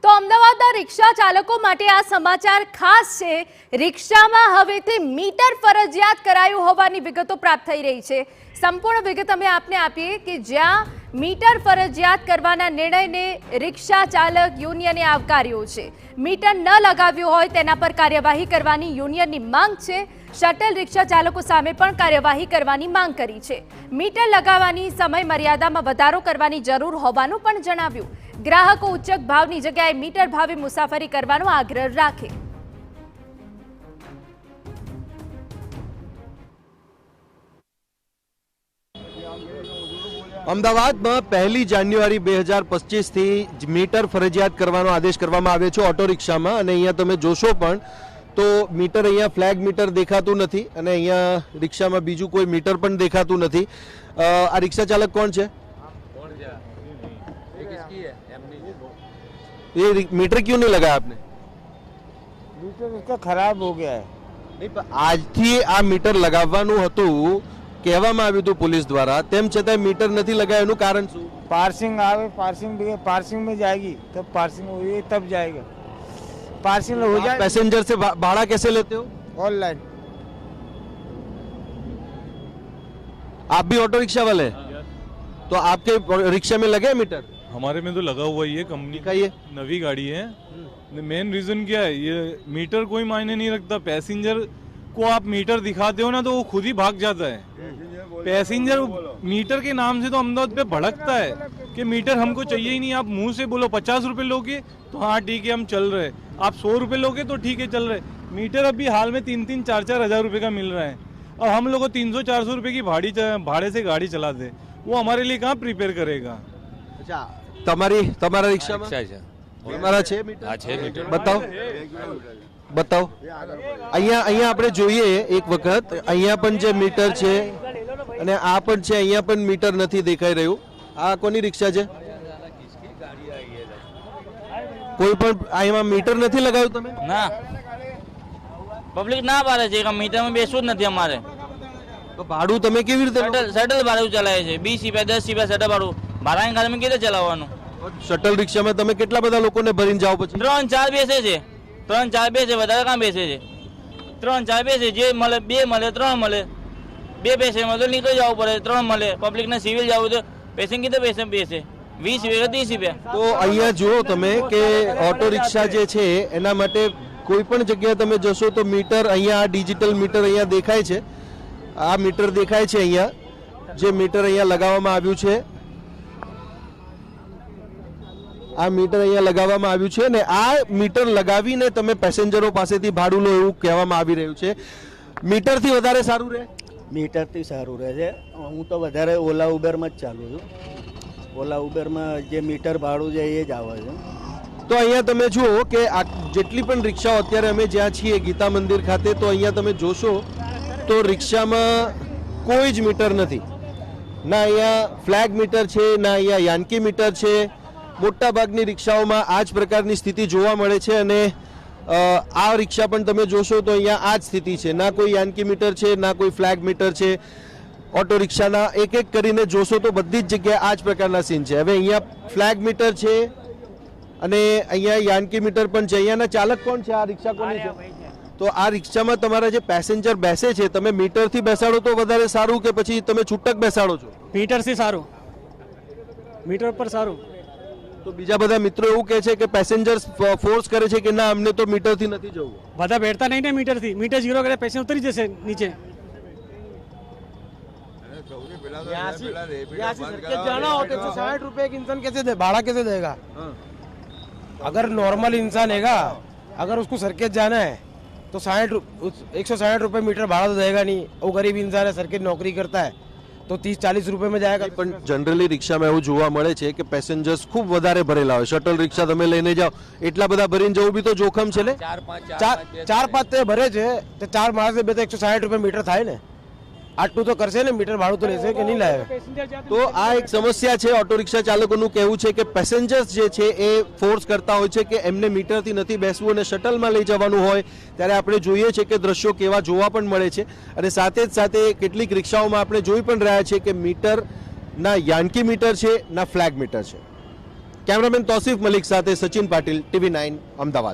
તો અમદાવાદના રિક્ષા ચાલકો માટે આ સમાચાર ખાસ છે। રિક્ષામાં હવેથી મીટર ફરજિયાત કરાયું હોવાની વિગતો પ્રાપ્ત થઈ રહી છે। સંપૂર્ણ વિગત અમે આપને આપીએ કે જ્યાં મીટર ફરજિયાત કરવાના નિર્ણયને રિક્ષા ચાલક યુનિયને આવકાર્યો છે। મીટર ન લગાવ્યું હોય તેના પર કાર્યવાહી કરવાની યુનિયનની માંગ છે। શટલ રિક્ષા ચાલકો સામે પણ કાર્યવાહી કરવાની માંગ કરી છે। મીટર લગાવવાની સમય મર્યાદામાં વધારો કરવાની જરૂર હોવાનું પણ જણાવ્યું। ગ્રાહકો ઉચ્ચ ભાવની જગ્યાએ મીટર ભાવે મુસાફરી કરવાનો આગ્રહ રાખે। અમદાવાદમાં 1 જાન્યુઆરી 2025 થી મીટર ફરજિયાત કરવાનો આદેશ કરવામાં આવ્યો છે ઓટો રિક્ષામાં। અને અહીંયા તમે જોશો પણ તો મીટર અહીંયા ફ્લેગ મીટર દેખાતું નથી અને અહીંયા રિક્ષામાં બીજું કોઈ મીટર પણ દેખાતું નથી। આ રિક્ષા ચાલક કોણ છે? ये मीटर क्यों नहीं लगाया आपने? मीटर उसका खराब हो गया है। नहीं, આજથી આ મીટર લગાવવાનું હતું કહેવામાં આવ્યું હતું પોલીસ દ્વારા, તેમ છતાં મીટર નથી લગાવ્યું એનું કારણ શું? पार्सिंग आवे, पार्सिंग में जाएगी तब पार्सिंग होगी तब जाएगा। पार्सिंग हो जाए। पैसेंजर से भाड़ा कैसे लेते हो? ऑनलाइन। आप भी ऑटो रिक्शा वाले हैं? तो आपके रिक्शा में लगे मीटर? हमारे में तो लगा हुआ ही है, कंपनी का ये नवी गाड़ी है। मेन रीजन क्या है, ये मीटर कोई मायने नहीं रखता। पैसेंजर को आप मीटर दिखाते हो ना तो वो खुद ही भाग जाता है। पैसेंजर मीटर के नाम से तो अहमदाबाद पे भड़कता है कि मीटर हमको चाहिए ही नहीं। आप मुंह से बोलो 50 रुपए लोगे तो हाँ ठीक है हम चल रहे, आप 100 रुपए लोगे तो ठीक है चल रहे। मीटर अभी हाल में 3-4 हजार रुपए का मिल रहा है और हम लोग 300-400 रुपए की भाड़े से गाड़ी चलाते, वो हमारे लिए कहाँ प्रिपेयर करेगा। अच्छा, તમારા રિક્ષામાં તમારા છે મીટર? હા છે મીટર। બતાવો અહીંયા આપણે જોઈએ એક વખત। અહીંયા પણ જે મીટર છે અને આ પણ છે, અહીંયા પણ મીટર નથી દેખાઈ રહ્યું। આ કોની રિક્ષા છે? કોઈ પણ આમાં મીટર નથી લગાવ્યું તમે? ના, પબ્લિક ના પાડે છે કે મીટરમાં બેસવું જ નથી અમારે। તો ભાડું તમે કેવી રીતે? શટલ ભાડું ચલાવે છે, 20 રૂપિયા 10 રૂપિયા શટલ ભાડું। ભાડાની ગાડીમાં કેવી રીતે ચલાવવાનું? શટલ રિક્ષામાં તમે કેટલા બધા લોકોને ભરીને જાઓ? પછી 3-4 બેસે છે, 3-4 બેસે, વધારે કામ બેસે છે? 3-4 બેસે, જે મળે 2 મળે 3 મળે, 2 બેસે તો નીકળી જવું પડે, 3 મળે। પબ્લિકને સિવિલ જવું તો પેસેન્જર કીધે બેસે 20 રૂપિયા 30 રૂપિયા। તો અહીંયા જુઓ તમે કે ઓટો રિક્ષા જે છે એના માટે કોઈ પણ જગ્યાએ તમે જશો તો મીટર, અહીંયા આ ડિજિટલ મીટર અહીંયા દેખાય છે। આ મીટર દેખાય છે અહીંયા, જે મીટર અહીંયા લગાવવામાં આવ્યું છે। આ મીટર અહીંયા લગાવવામાં આવ્યું છે ને આ મીટર લગાવીને તમે પેસેન્જરો પાસેથી ભાડું લો એવું કહેવામાં આવી રહ્યું છે। મીટરથી વધારે સારું રહે? મીટરથી સારું રહે છે। હું તો વધારે ઓલા ઉબેરમાં જ ચાલું છું। ઓલા ઉબેરમાં જે મીટર ભાડું છે એ જ આવે છે। તો અહીંયા તમે જુઓ કે આ જેટલી પણ રિક્ષાઓ અત્યારે અમે જ્યાં છીએ ગીતા મંદિર ખાતે, તો અહીંયા તમે જોશો તો રિક્ષામાં કોઈ જ મીટર નથી। ના અહીંયા ફ્લેગ મીટર છે, ના અહીંયા યાન્કી મીટર છે। મોટાભાગની રિક્ષાઓમાં આ જ પ્રકારની સ્થિતિ જોવા મળે છે અને આ રિક્ષા પણ તમે જોશો તો અહીંયા આ જ સ્થિતિ છે। ના કોઈ યાન્કી મીટર છે, ના કોઈ ફ્લેગ મીટર છે। ઓટો રિક્ષાના એક એક કરીને જોશો તો બધી જ જગ્યાએ આ જ પ્રકારના સીન છે। હવે અહીંયા ફ્લેગ મીટર છે અને અહીંયા યાન્કી મીટર પણ છે। અહીંયાના ચાલક કોણ છે? આ રિક્ષા કોની છે? તો આ રિક્ષામાં તમારા જે પેસેન્જર બેસે છે, તમે મીટરથી બેસાડો તો વધારે સારું કે પછી તમે છૂટક બેસાડો છો? મીટરથી સારું, મીટર પર સારું। તો બીજા બધા મિત્રો એવું કહે છે કે પેસેન્જર્સ ફોર્સ કરે છે કે ના અમને તો મીટરથી નથી જવું। બધા બેઠતા નહીં ને મીટરથી, મીટર ઝીરો કરે પેસેન્જર ઉતરી जैसे नीचे। जाना हो तो 160 रुपए एक इंसान कैसे दे, भाड़ा कैसे देगा? अगर नॉर्मल इंसान हैगा, अगर उसको सर्किट जाना है तो 160 रुपए मीटर भाड़ा तो देगा नहीं। वो गरीब इंसान है, सर्किट नौकरी करता है तो 30-40 रुपए में जाएगा। પણ જનરલી રિક્ષામાં એવું જોવા મળે છે કે પેસેન્જર્સ ખૂબ વધારે ભરેલા હોય। શટલ રિક્ષા તમે લઈને જાઓ, એટલા બધા ભરીને જવું બી તો જોખમ છે ને। 4-5 ભરે છે તો 4 માણસ બે તો 160 રૂપિયા મીટર થાય ને। આટલું તો કરશે ને, મીટર ભાડું તો લેશે કે નહીં લાવે? તો આ એક સમસ્યા છે। ઓટો રિક્ષા ચાલકોનું કહેવું છે કે પેસેન્જર્સ જે છે એ ફોર્સ કરતા હોય છે કે એમને મીટરથી નથી બેસવું અને શટલમાં લઈ જવાનું હોય ત્યારે આપણે જોઈએ છે કે દ્રશ્યો કેવા જોવા પણ મળે છે। અને સાથે જ સાથે કેટલીક રિક્ષાઓમાં આપણે જોઈ પણ રહ્યા છીએ કે મીટર ના યાન્કી મીટર છે, ના ફ્લેગ મીટર છે। કેમેરામેન તોસીફ મલિક સાથે સચિન પાટીલ, TV9 અમદાવાદ.